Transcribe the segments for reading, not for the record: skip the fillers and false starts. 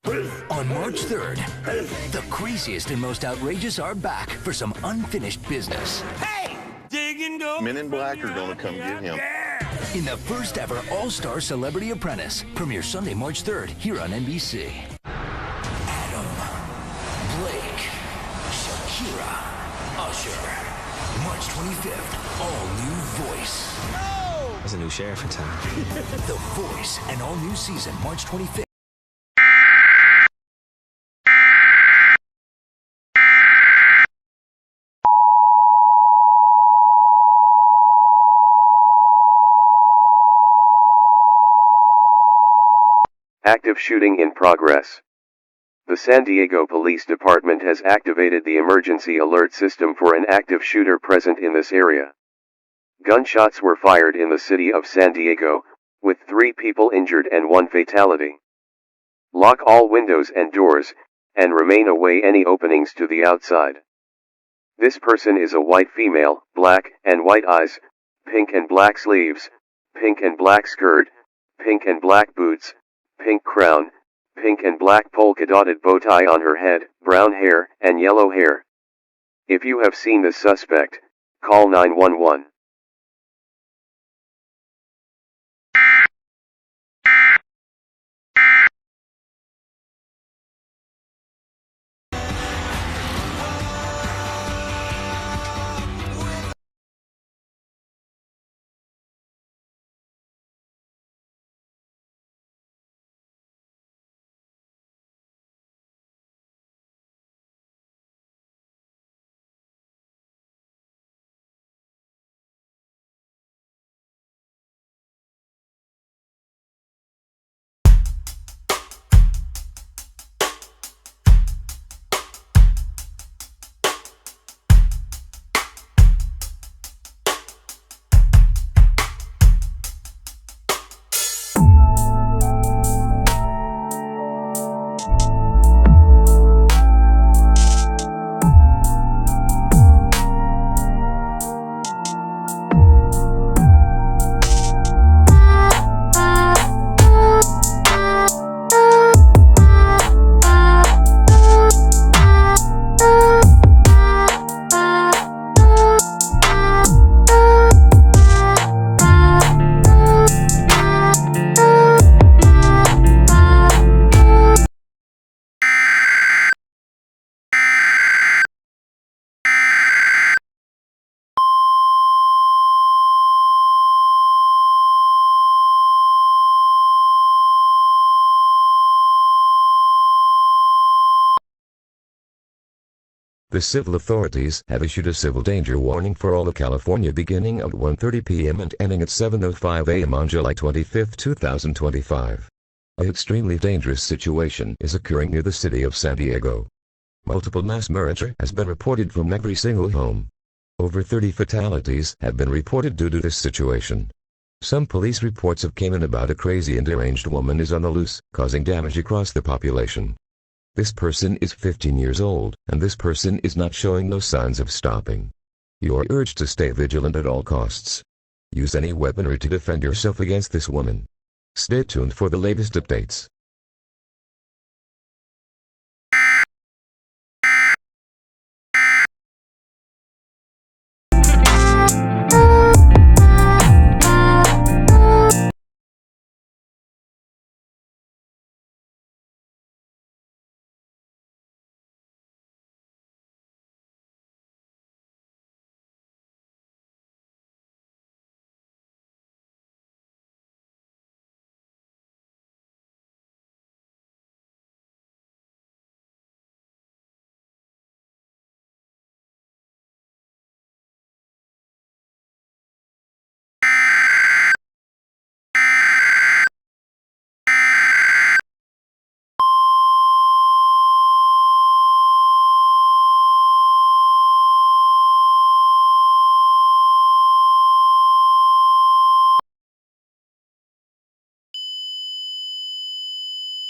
On March 3rd, the craziest and most outrageous are back for some unfinished business. Hey! Digging go. Men in Black are gonna come get him. In the first ever All-Star Celebrity Apprentice, premieres Sunday, March 3rd, here on NBC. Adam, Blake, Shakira, Usher. March 25th, all-new Voice. No! There's a new sheriff in town. The Voice, an all-new season, March 25th. Active shooting in progress. The San Diego Police Department has activated the emergency alert system for an active shooter present in this area. Gunshots were fired in the city of San Diego, with 3 people injured and 1 fatality. Lock all windows and doors, and remain away any openings to the outside. This person is a white female, black and white eyes, pink and black sleeves, pink and black skirt, pink and black boots, pink crown, pink and black polka-dotted bow tie on her head, brown hair, and yellow hair. If you have seen this suspect, call 911. The civil authorities have issued a civil danger warning for all of California beginning at 1:30 p.m. and ending at 7:05 a.m. on July 25, 2025. An extremely dangerous situation is occurring near the city of San Diego. Multiple mass murder has been reported from every single home. Over 30 fatalities have been reported due to this situation. Some police reports have came in about a crazy and deranged woman is on the loose, causing damage across the population. This person is 15 years old, and this person is not showing no signs of stopping. You are urged to stay vigilant at all costs. Use any weaponry to defend yourself against this woman. Stay tuned for the latest updates.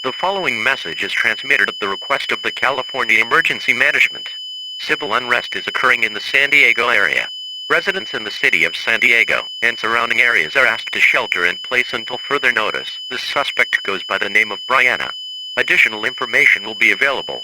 The following message is transmitted at the request of the California Emergency Management. Civil unrest is occurring in the San Diego area. Residents in the city of San Diego and surrounding areas are asked to shelter in place until further notice. The suspect goes by the name of Brianna. Additional information will be available.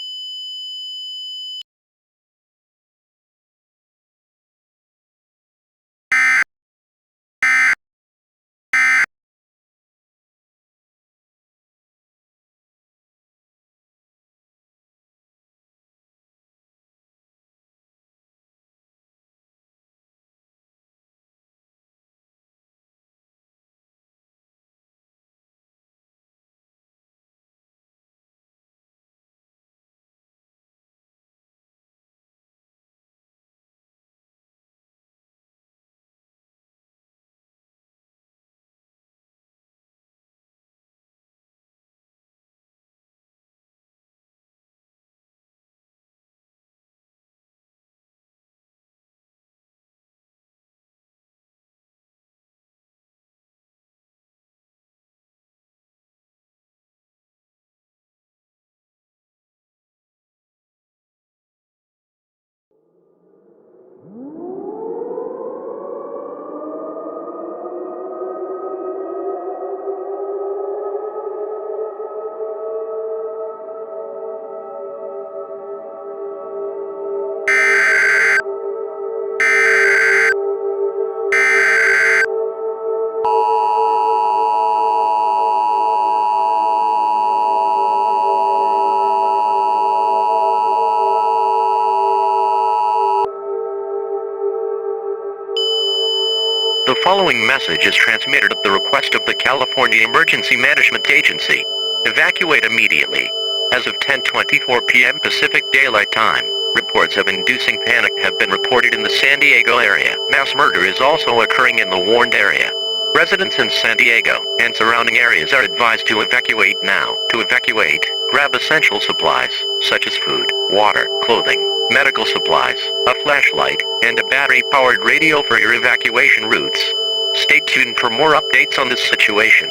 The following message is transmitted at the request of the California Emergency Management Agency. Evacuate immediately. As of 10:24 p.m. Pacific Daylight Time, reports of inducing panic have been reported in the San Diego area. Mass murder is also occurring in the warned area. Residents in San Diego and surrounding areas are advised to evacuate now. To evacuate, grab essential supplies, such as food, water, clothing, medical supplies, a flashlight, and a battery-powered radio for your evacuation routes. Stay tuned for more updates on this situation.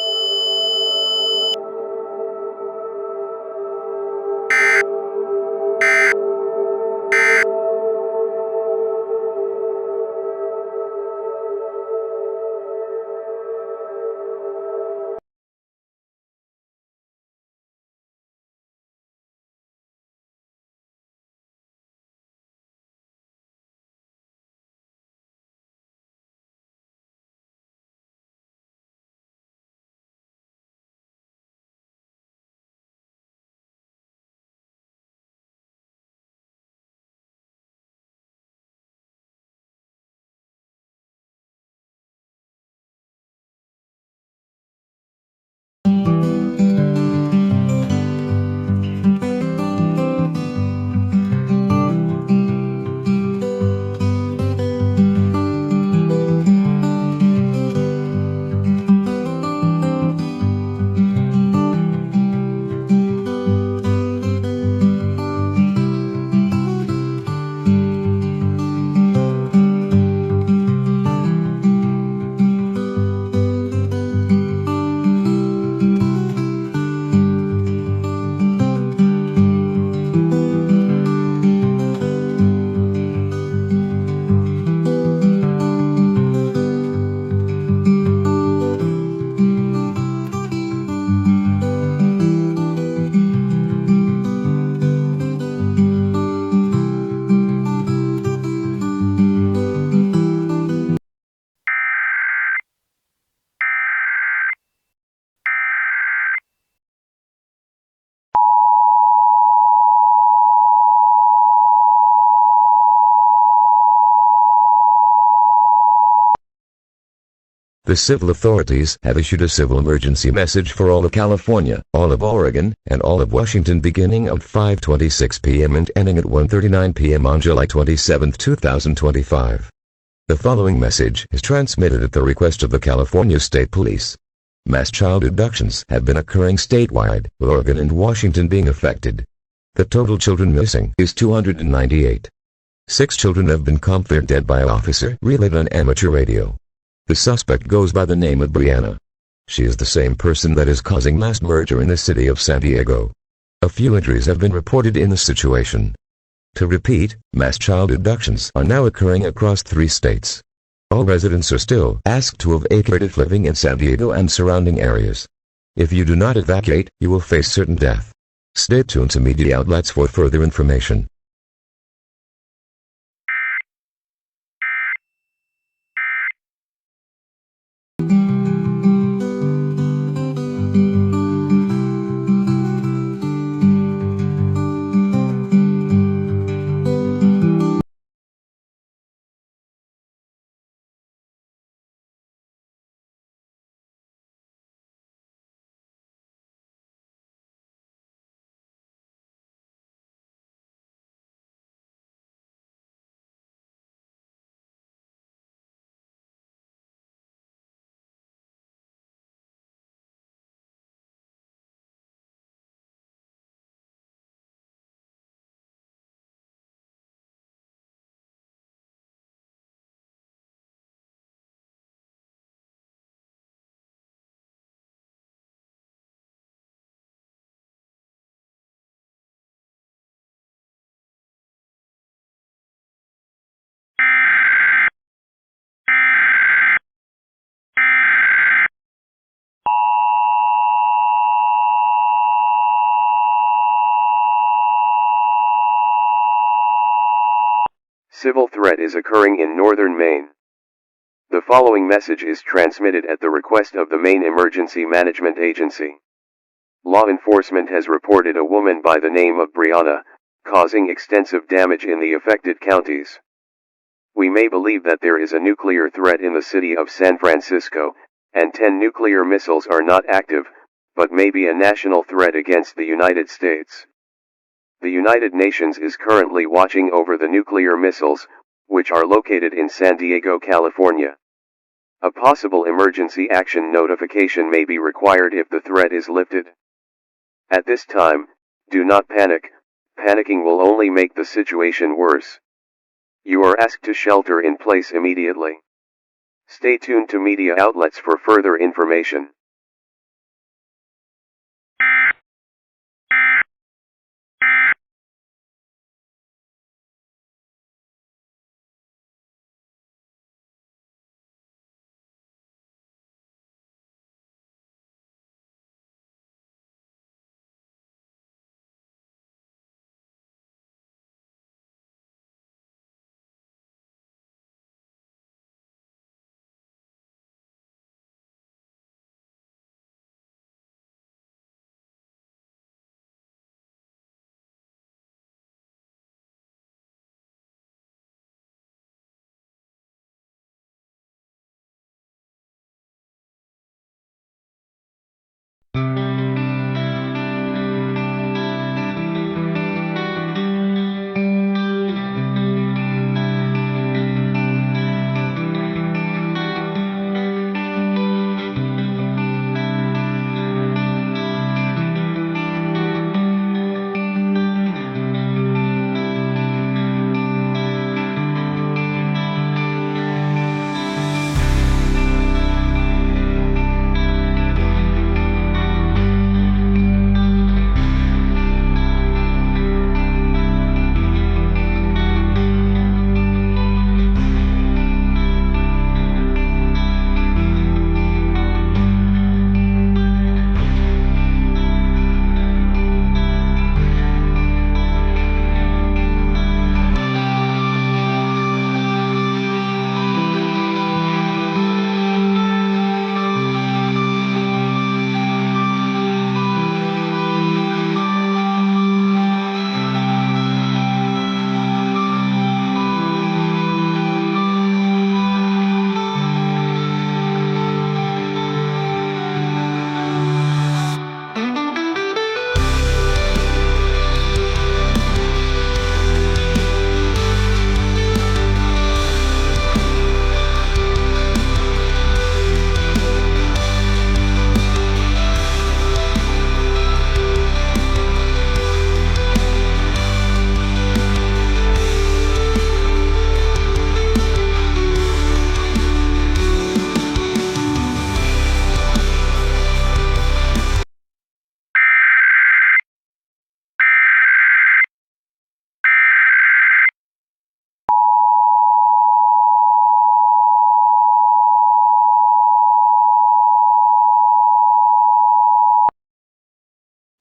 The civil authorities have issued a civil emergency message for all of California, all of Oregon, and all of Washington beginning at 5:26 p.m. and ending at 1:39 p.m. on July 27, 2025. The following message is transmitted at the request of the California State Police. Mass child abductions have been occurring statewide, with Oregon and Washington being affected. The total children missing is 298. 6 children have been confirmed dead by an officer relayed on amateur radio. The suspect goes by the name of Brianna. She is the same person that is causing mass murder in the city of San Diego. A few injuries have been reported in the situation. To repeat, mass child abductions are now occurring across 3 states. All residents are still asked to evacuate if living in San Diego and surrounding areas. If you do not evacuate, you will face certain death. Stay tuned to media outlets for further information. Civil threat is occurring in northern Maine. The following message is transmitted at the request of the Maine Emergency Management Agency. Law enforcement has reported a woman by the name of Brianna, causing extensive damage in the affected counties. We may believe that there is a nuclear threat in the city of San Francisco, and 10 nuclear missiles are not active, but may be a national threat against the United States. The United Nations is currently watching over the nuclear missiles, which are located in San Diego, California. A possible emergency action notification may be required if the threat is lifted. At this time, do not panic. Panicking will only make the situation worse. You are asked to shelter in place immediately. Stay tuned to media outlets for further information.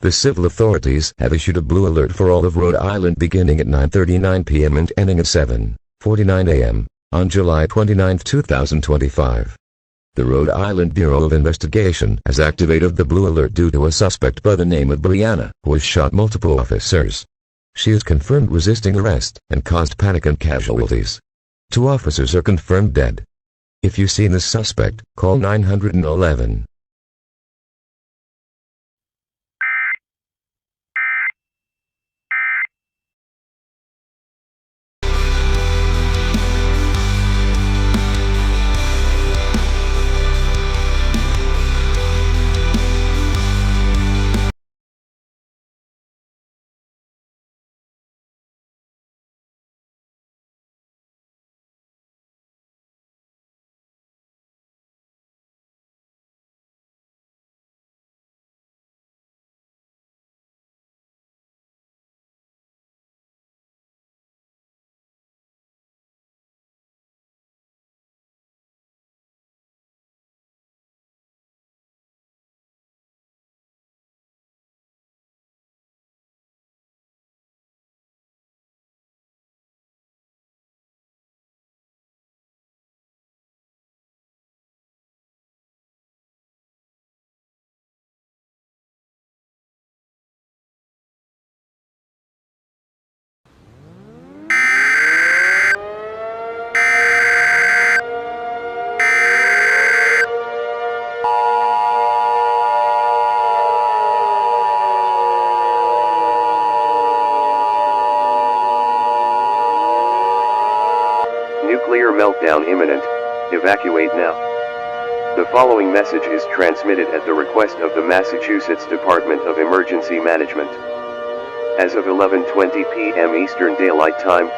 The civil authorities have issued a blue alert for all of Rhode Island beginning at 9:39 p.m. and ending at 7:49 a.m. on July 29, 2025. The Rhode Island Bureau of Investigation has activated the blue alert due to a suspect by the name of Brianna, who has shot multiple officers. She is confirmed resisting arrest and caused panic and casualties. 2 officers are confirmed dead. If you see this suspect, call 911. Nuclear meltdown imminent, evacuate now. The following message is transmitted at the request of the Massachusetts Department of Emergency Management. As of 11:20 p.m. Eastern Daylight Time,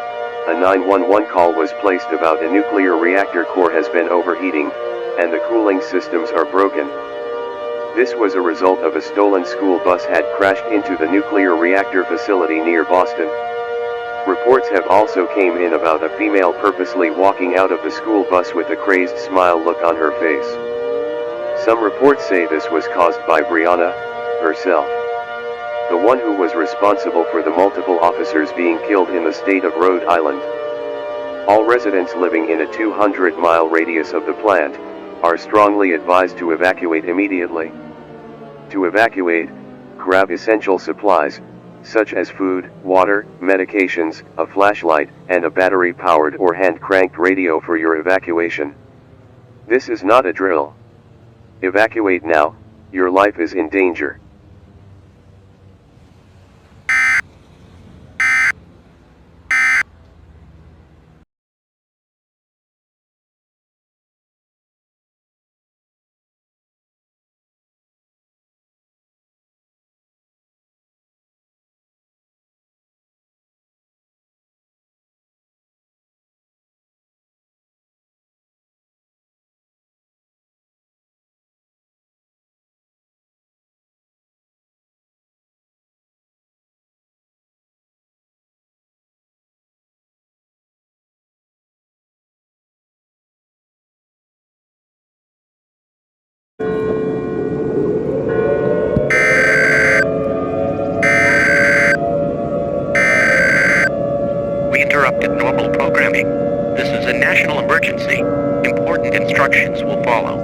a 911 call was placed about a nuclear reactor core has been overheating, and the cooling systems are broken. This was a result of a stolen school bus had crashed into the nuclear reactor facility near Boston. Reports have also came in about a female purposely walking out of the school bus with a crazed smile look on her face. Some reports say this was caused by Brianna herself, the one who was responsible for the multiple officers being killed in the state of Rhode Island. All residents living in a 200-mile radius of the plant are strongly advised to evacuate immediately. To evacuate, grab essential supplies, such as food, water, medications, a flashlight, and a battery-powered or hand-cranked radio for your evacuation. This is not a drill. Evacuate now, your life is in danger. We interrupted normal programming. This is a national emergency. Important instructions will follow.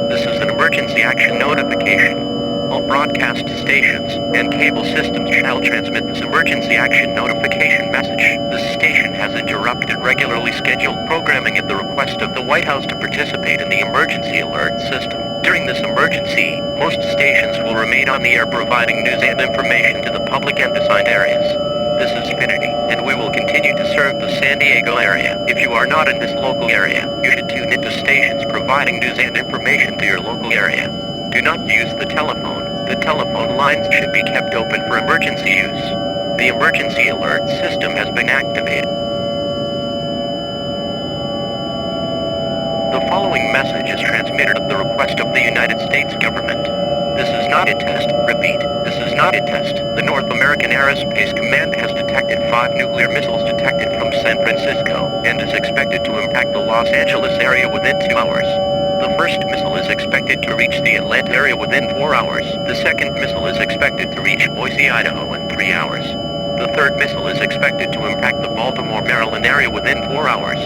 This is an emergency action notification. All broadcast stations and cable systems shall transmit this emergency action notification message. This station has interrupted regularly scheduled programming at the request of the White House to participate in the emergency alert system. During this emergency, most stations will remain on the air providing news and information to the public and assigned areas. This is Infinity, and we will continue to serve the San Diego area. If you are not in this local area, you should tune into stations providing news and information to your local area. Do not use the telephone. The telephone lines should be kept open for emergency use. The emergency alert system has been activated. The following message is transmitted at the request of the United States government. This is not a test. Repeat, this is not a test. The North American Aerospace Command has detected 5 nuclear missiles detected from San Francisco, and is expected to impact the Los Angeles area within 2 hours. The first missile is expected to reach the Atlanta area within 4 hours. The second missile is expected to reach Boise, Idaho in 3 hours. The third missile is expected to impact the Baltimore, Maryland area within 4 hours.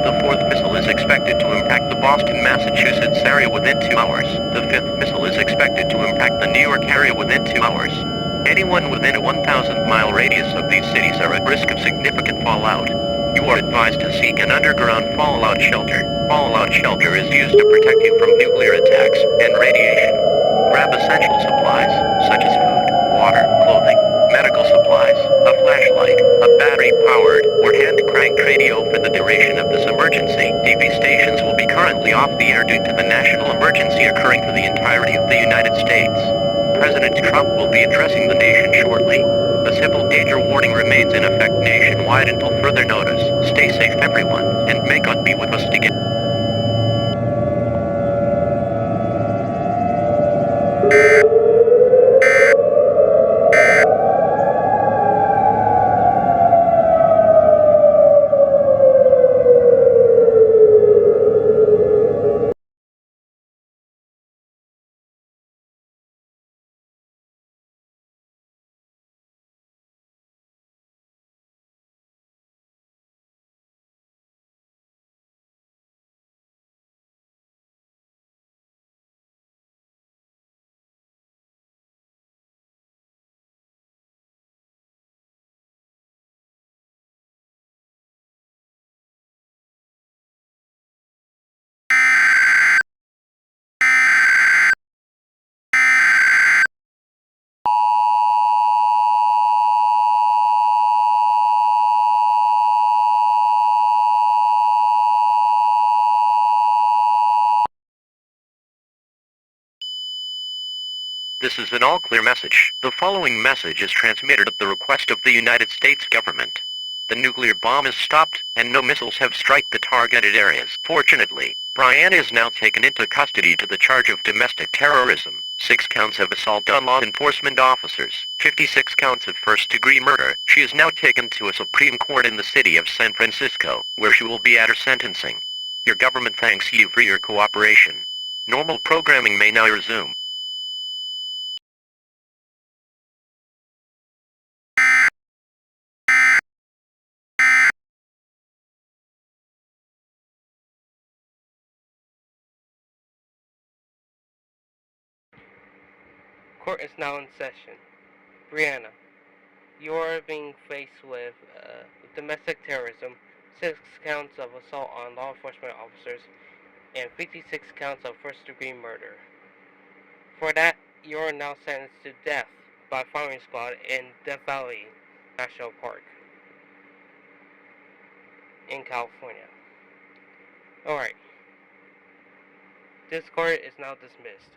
The fourth missile is expected to impact the Boston, Massachusetts area within 2 hours. The fifth missile is expected to impact the New York area within 2 hours. Anyone within a 1,000-mile radius of these cities are at risk of significant fallout. You are advised to seek an underground fallout shelter. Fallout shelter is used to protect you from nuclear attacks and radiation. Grab essential supplies, such as food, water, clothing, medical supplies, a flashlight, a battery-powered or hand-cranked radio for the duration of this emergency. TV stations will be currently off the air due to the national emergency occurring for the entirety of the United States. President Trump will be addressing the nation shortly. A civil danger warning remains in effect nationwide until further notice. Stay safe, everyone, and may God be with us together. This is an all-clear message. The following message is transmitted at the request of the United States government. The nuclear bomb is stopped, and no missiles have struck the targeted areas. Fortunately, Brianna is now taken into custody to the charge of domestic terrorism, 6 counts of assault on law enforcement officers, 56 counts of first-degree murder. She is now taken to a Supreme Court in the city of San Francisco, where she will be at her sentencing. Your government thanks you for your cooperation. Normal programming may now resume. Court is now in session. Brianna, you are being faced with domestic terrorism, 6 counts of assault on law enforcement officers, and 56 counts of first-degree murder. For that, you are now sentenced to death by firing squad in Death Valley National Park in California. Alright. This court is now dismissed.